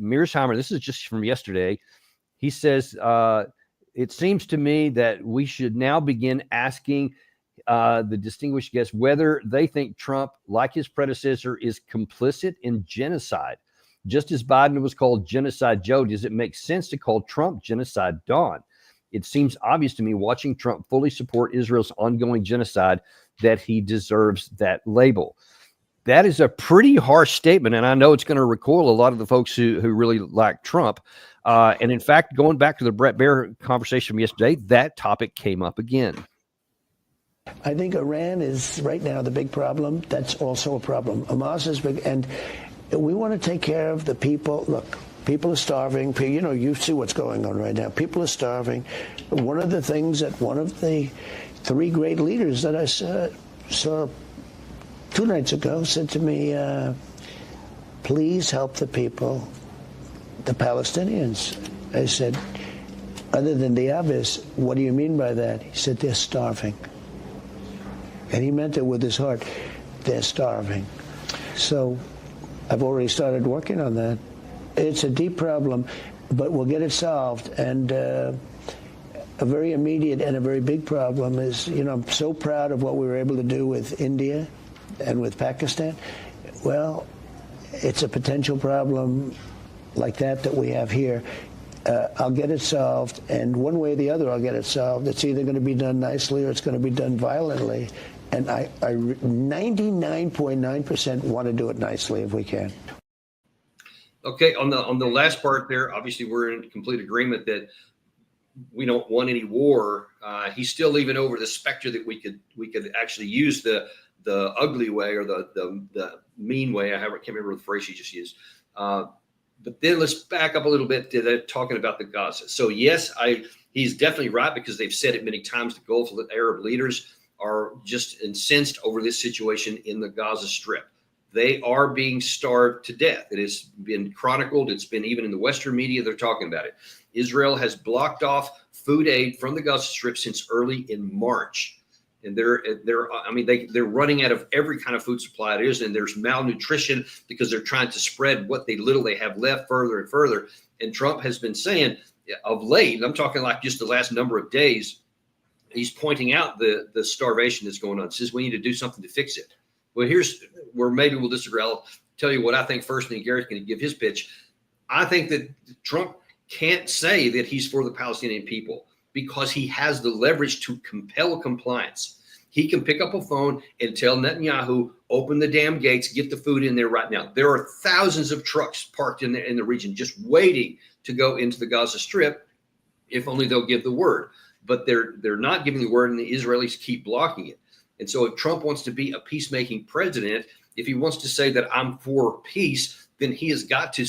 Mearsheimer, this is just from yesterday. He says, it seems to me that we should now begin asking the distinguished guests whether they think Trump, like his predecessor, is complicit in genocide. Just as Biden was called Genocide Joe, does it make sense to call Trump Genocide Dawn? It seems obvious to me, watching Trump fully support Israel's ongoing genocide, that he deserves that label. That is a pretty harsh statement, and I know it's going to recoil a lot of the folks who really like Trump. And in fact, going back to the Brett Baer conversation from yesterday, that topic came up again. I think Iran is right now the big problem. That's also a problem. Hamas is big, and we want to take care of the people. Look, people are starving. You see what's going on right now. People are starving. One of the things that one of the three great leaders that I saw 2 nights ago said to me, please help the people, the Palestinians. I said, other than the obvious, what do you mean by that? He said, they're starving. And he meant it with his heart. They're starving. So I've already started working on that. It's a deep problem, but we'll get it solved. And a very immediate and a very big problem is, I'm so proud of what we were able to do with India and with Pakistan. Well, it's a potential problem like that we have here. I'll get it solved, and one way or the other I'll get it solved. It's either going to be done nicely or it's going to be done violently. And I 99.9% want to do it nicely if we can. Okay, on the last part there, obviously we're in complete agreement that we don't want any war. He's still leaving over the specter that we could actually use the ugly way or the mean way. I can't remember the phrase he just used. But then let's back up a little bit to talking about the Gaza. So yes, he's definitely right, because they've said it many times. The Gulf Arab leaders are just incensed over this situation in the Gaza Strip. They are being starved to death. It has been chronicled. It's been even in the Western media. They're talking about it. Israel has blocked off food aid from the Gaza Strip since early in March. And they're running out of every kind of food supply it is. And there's malnutrition because they're trying to spread what little they have left further and further. And Trump has been saying of late, I'm talking like just the last number of days, he's pointing out the starvation that's going on. Says we need to do something to fix it. Well, here's where maybe we'll disagree. I'll tell you what I think first, and then Gary's going to give his pitch. I think that Trump can't say that he's for the Palestinian people because he has the leverage to compel compliance. He can pick up a phone and tell Netanyahu, open the damn gates, get the food in there right now. There are thousands of trucks parked in the region just waiting to go into the Gaza Strip if only they'll give the word. But they're not giving the word, and the Israelis keep blocking it. And so if Trump wants to be a peacemaking president, if he wants to say that I'm for peace, then he has got to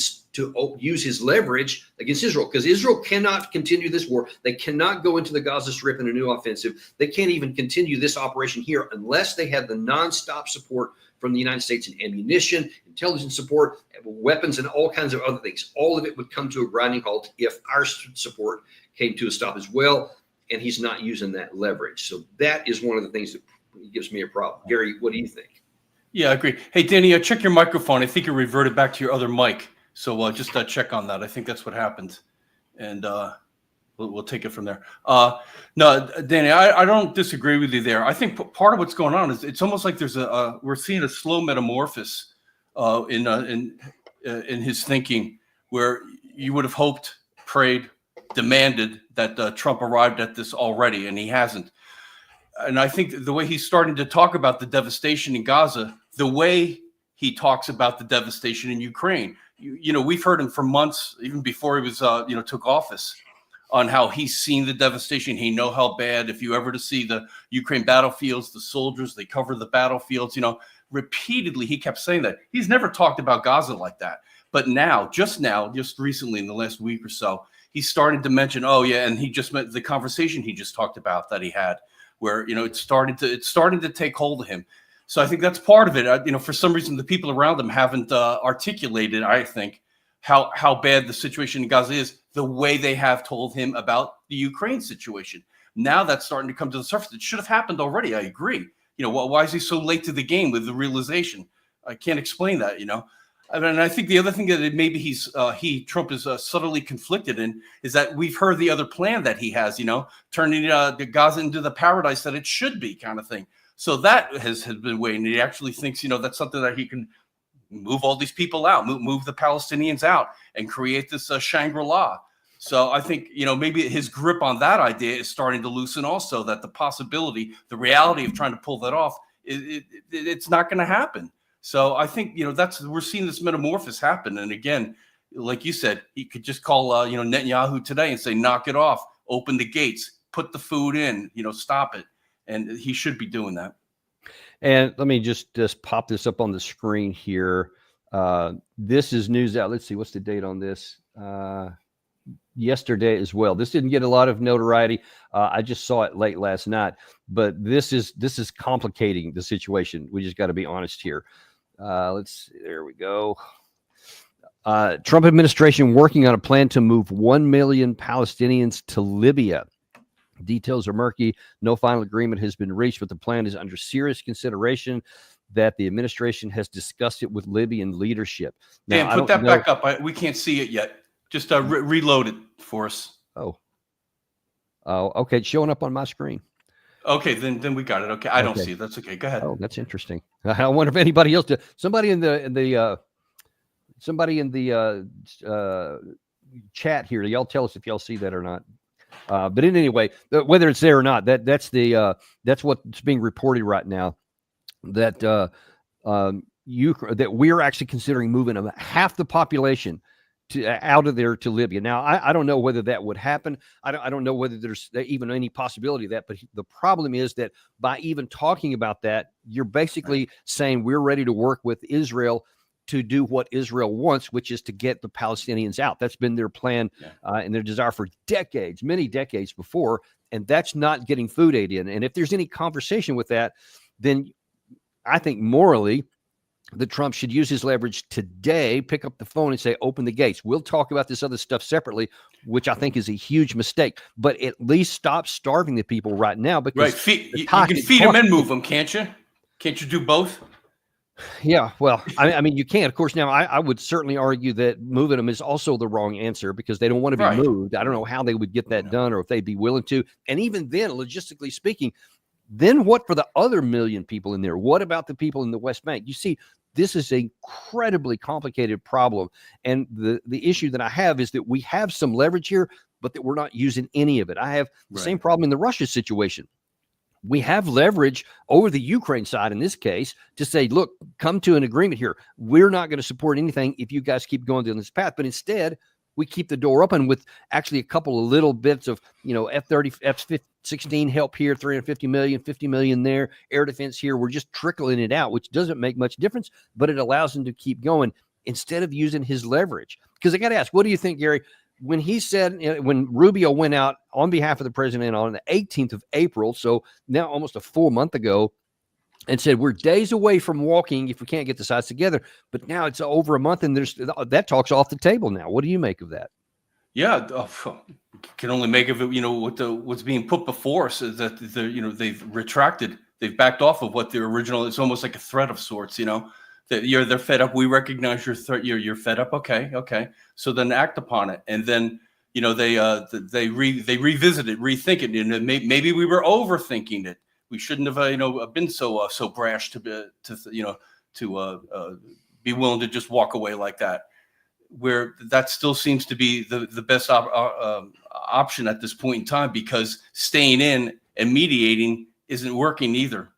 use his leverage against Israel, because Israel cannot continue this war. They cannot go into the Gaza Strip in a new offensive. They can't even continue this operation here unless they have the nonstop support from the United States and ammunition, intelligence support, weapons, and all kinds of other things. All of it would come to a grinding halt if our support came to a stop as well. and he's not using that leverage. So that is one of the things that gives me a problem. Gary, what do you think? Yeah, I agree. Hey, Danny, check your microphone. I think you reverted back to your other mic. So just check on that. I think that's what happened. And we'll take it from there. No, Danny, I don't disagree with you there. I think part of what's going on is it's almost like we're seeing a slow metamorphosis in his thinking, where you would have hoped, prayed, demanded that Trump arrived at this already, and he hasn't. And I think the way he's starting to talk about the devastation in Gaza, the way he talks about the devastation in Ukraine, you know, we've heard him for months, even before he was, took office, on how he's seen the devastation. He know how bad. If you ever to see the Ukraine battlefields, the soldiers, they cover the battlefields. You know, repeatedly he kept saying that. He's never talked about Gaza like that. But now, just recently in the last week or so, he's starting to mention, oh yeah, and he just met the conversation he just talked about that he had, where, you know, it's starting to take hold of him. So I think that's part of it. For some reason, the people around him haven't articulated, I think, how bad the situation in Gaza is, the way they have told him about the Ukraine situation. Now that's starting to come to the surface. It should have happened already. I agree. You know, why is he so late to the game with the realization? I can't explain that, you know. And I think the other thing that maybe Trump is subtly conflicted in is that we've heard the other plan that he has, you know, turning the Gaza into the paradise that it should be, kind of thing. So that has been waiting. He actually thinks, you know, that's something that he can move all these people out, move the Palestinians out, and create this Shangri-La. So I think, you know, maybe his grip on that idea is starting to loosen also, that the possibility, the reality of trying to pull that off, it's not going to happen. So I think, you know, we're seeing this metamorphosis happen. And again, like you said, he could just call, Netanyahu today and say, knock it off, open the gates, put the food in, you know, stop it. And he should be doing that. And let me just pop this up on the screen here. This is news out. Let's see, what's the date on this? Yesterday as well. This didn't get a lot of notoriety. I just saw it late last night, but this is complicating the situation. We just got to be honest here. Let's see. There we go. Trump administration working on a plan to move 1 million Palestinians to Libya. Details are murky. No final agreement has been reached, but the plan is under serious consideration. That the administration has discussed it with Libyan leadership. Now, Dan, put that back up. We can't see it yet. Just reload it for us. Oh, okay. It's showing up on my screen. Okay, then we got it. Okay, I don't see it. That's okay. Go ahead. Oh, that's interesting. I wonder if anybody else did. Somebody in the chat here. Y'all tell us if y'all see that or not. But in any way, whether it's there or not, that's what's being reported right now. That that we're actually considering moving half the population out of there to Libya. Now, I don't know whether that would happen. I don't know whether there's even any possibility of that. But the problem is that by even talking about that, you're basically saying we're ready to work with Israel to do what Israel wants, which is to get the Palestinians out. That's been their plan and their desire for decades, many decades before. And that's not getting food aid in. And if there's any conversation with that, then I think morally, that Trump should use his leverage today, pick up the phone and say, open the gates. We'll talk about this other stuff separately, which I think is a huge mistake. But at least stop starving the people right now. Because you can feed them and move them, can't you? Can't you do both? Yeah, well, I mean, you can. Of course, now I would certainly argue that moving them is also the wrong answer because they don't want to be moved. I don't know how they would get that done or if they'd be willing to. And even then, logistically speaking, then what for the other million people in there? What about the people in the West Bank? You see, this is an incredibly complicated problem. And the issue that I have is that we have some leverage here, but that we're not using any of it. I have the same problem in the Russia situation. We have leverage over the Ukraine side in this case to say, look, come to an agreement here. We're not going to support anything if you guys keep going down this path. But instead, we keep the door open with actually a couple of little bits of, F-30, F-16 help here, 350 million, 50 million there, air defense here. We're just trickling it out, which doesn't make much difference, but it allows him to keep going instead of using his leverage. Because I got to ask, what do you think, Gary? When he said, when Rubio went out on behalf of the president on the 18th of April, so now almost a full month ago, and said, we're days away from walking if we can't get the sides together. But now it's over a month and that talk's off the table now. What do you make of that? Yeah, can only make of it, what's being put before us is that they've retracted, they've backed off of what their original. It's almost like a threat of sorts, that they're fed up. We recognize your threat. You're fed up. Okay. So then act upon it, and then they revisit it, rethink it, and maybe we were overthinking it. We shouldn't have been so brash to be willing to just walk away like that. Where that still seems to be the best option at this point in time, because staying in and mediating isn't working either.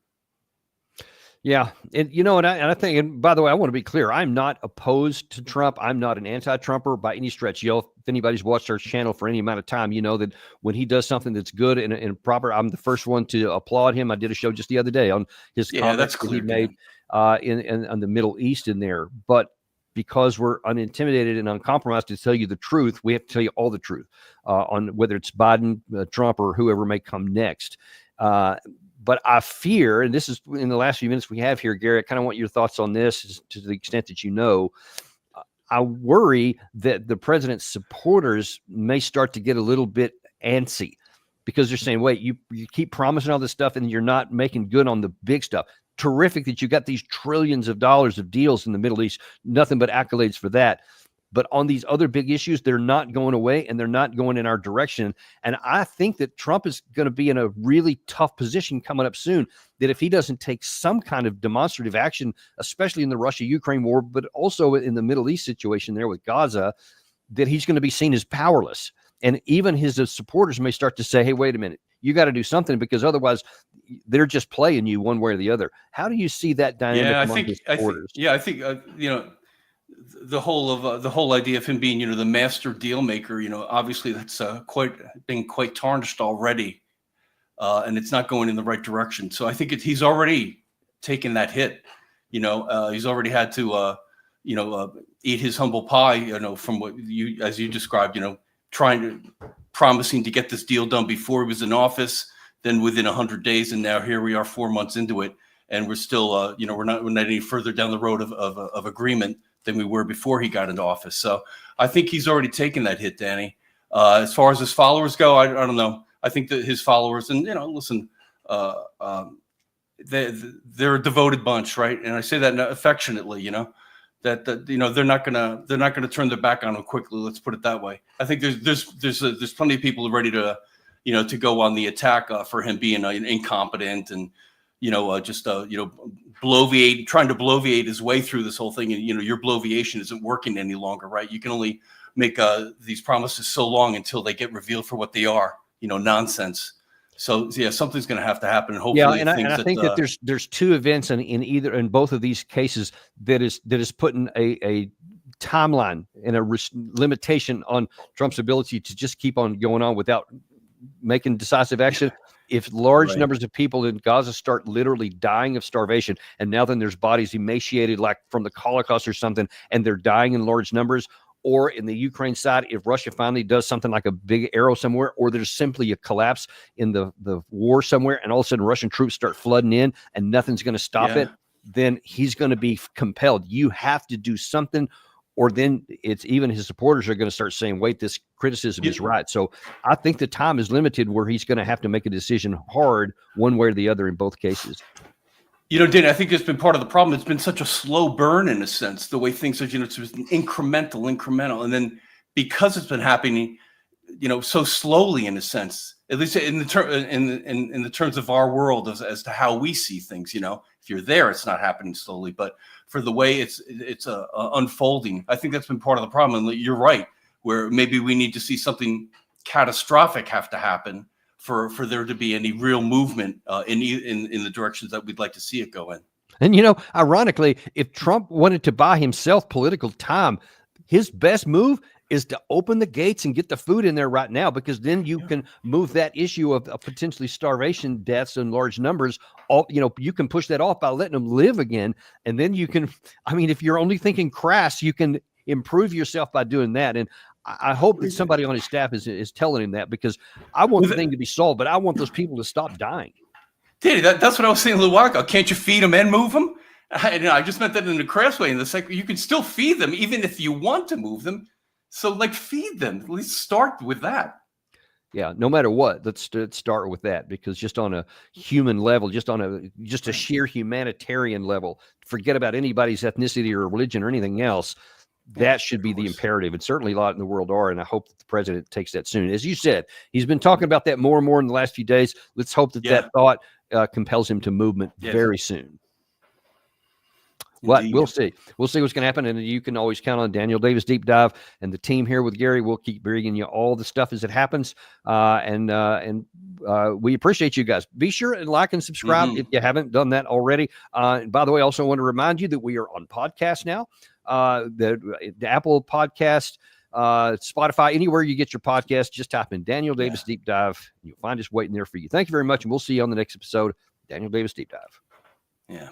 Yeah. And, I think, and by the way, I want to be clear, I'm not opposed to Trump. I'm not an anti-Trumper by any stretch. If anybody's watched our channel for any amount of time, you know that when he does something that's good and proper, I'm the first one to applaud him. I did a show just the other day on his comments that he made in the Middle East in there. But because we're unintimidated and uncompromised to tell you the truth, we have to tell you all the truth on whether it's Biden, Trump, or whoever may come next. But I fear, and this is in the last few minutes we have here, Gary, I kind of want your thoughts on this to the extent that I worry that the president's supporters may start to get a little bit antsy because they're saying, wait, you keep promising all this stuff and you're not making good on the big stuff. Terrific that you got these trillions of dollars of deals in the Middle East, nothing but accolades for that. But on these other big issues, they're not going away and they're not going in our direction. And I think that Trump is going to be in a really tough position coming up soon, that if he doesn't take some kind of demonstrative action, especially in the Russia-Ukraine war, but also in the Middle East situation there with Gaza, that he's going to be seen as powerless. And even his supporters may start to say, hey, wait a minute, you got to do something because otherwise they're just playing you one way or the other. How do you see that dynamic among his supporters? I think the whole idea of him being, the master deal maker, obviously that's been quite tarnished already, and it's not going in the right direction. So I think he's already taken that hit. He's already had to, eat his humble pie, from what as you described, promising to get this deal done before he was in office, then within 100 days, and now here we are 4 months into it, and we're still, we're not any further down the road of agreement than we were before he got into office. So I think he's already taken that hit, Danny. As far as his followers go, I don't know. I think that his followers, and listen, they're a devoted bunch, right? And I say that affectionately, that they're not gonna turn their back on him quickly. Let's put it that way. I think there's plenty of people ready to to go on the attack for him being incompetent and trying to bloviate his way through this whole thing. And your bloviation isn't working any longer, right? You can only make these promises so long until they get revealed for what they are, nonsense. So yeah, something's going to have to happen. And hopefully, and I think that there's two events in both of these cases that is putting a timeline and a limitation on Trump's ability to just keep on going on without making decisive action. If large numbers of people in Gaza start literally dying of starvation, and now then there's bodies emaciated like from the Holocaust or something, and they're dying in large numbers, or in the Ukraine side, if Russia finally does something like a big arrow somewhere, or there's simply a collapse in the war somewhere, and all of a sudden Russian troops start flooding in and nothing's going to stop it, then he's going to be compelled. You have to do something, or then it's even his supporters are going to start saying, wait, this criticism is right. So I think the time is limited where he's going to have to make a decision hard one way or the other in both cases. Danny, I think that's been part of the problem. It's been such a slow burn in a sense, the way things are, it's been incremental. And then because it's been happening, so slowly in a sense, at least in the terms of our world as to how we see things, if you're there, it's not happening slowly, but for the way it's unfolding, I think that's been part of the problem. And you're right, where maybe we need to see something catastrophic have to happen for there to be any real movement in the directions that we'd like to see it go in. And, ironically, if Trump wanted to buy himself political time, his best move is to open the gates and get the food in there right now, because then you can move that issue of potentially starvation deaths in large numbers. You can push that off by letting them live again. And then you can, if you're only thinking crass, you can improve yourself by doing that. And I hope that somebody on his staff is telling him that, because I want the thing to be solved, but I want those people to stop dying. Danny, that's what I was saying a little while ago. Can't you feed them and move them? I just meant that in a crass way. In the second, you can still feed them even if you want to move them. So, like, feed them. At least start with that. Yeah, no matter what, let's start with that, because just on a human level, just a sheer humanitarian level, forget about anybody's ethnicity or religion or anything else. That should be the imperative. And certainly a lot in the world are, and I hope that the president takes that soon. As you said, he's been talking about that more and more in the last few days. Let's hope that that thought compels him to movement very soon. What we'll see. We'll see what's going to happen, and you can always count on Daniel Davis Deep Dive and the team here with Gary. We'll keep bringing you all the stuff as it happens, and we appreciate you guys. Be sure and like and subscribe if you haven't done that already. And by the way, I also want to remind you that we are on podcast now. The Apple Podcast, Spotify, anywhere you get your podcast, just type in Daniel Davis Deep Dive. You'll find us waiting there for you. Thank you very much, and we'll see you on the next episode. Daniel Davis Deep Dive. Yeah.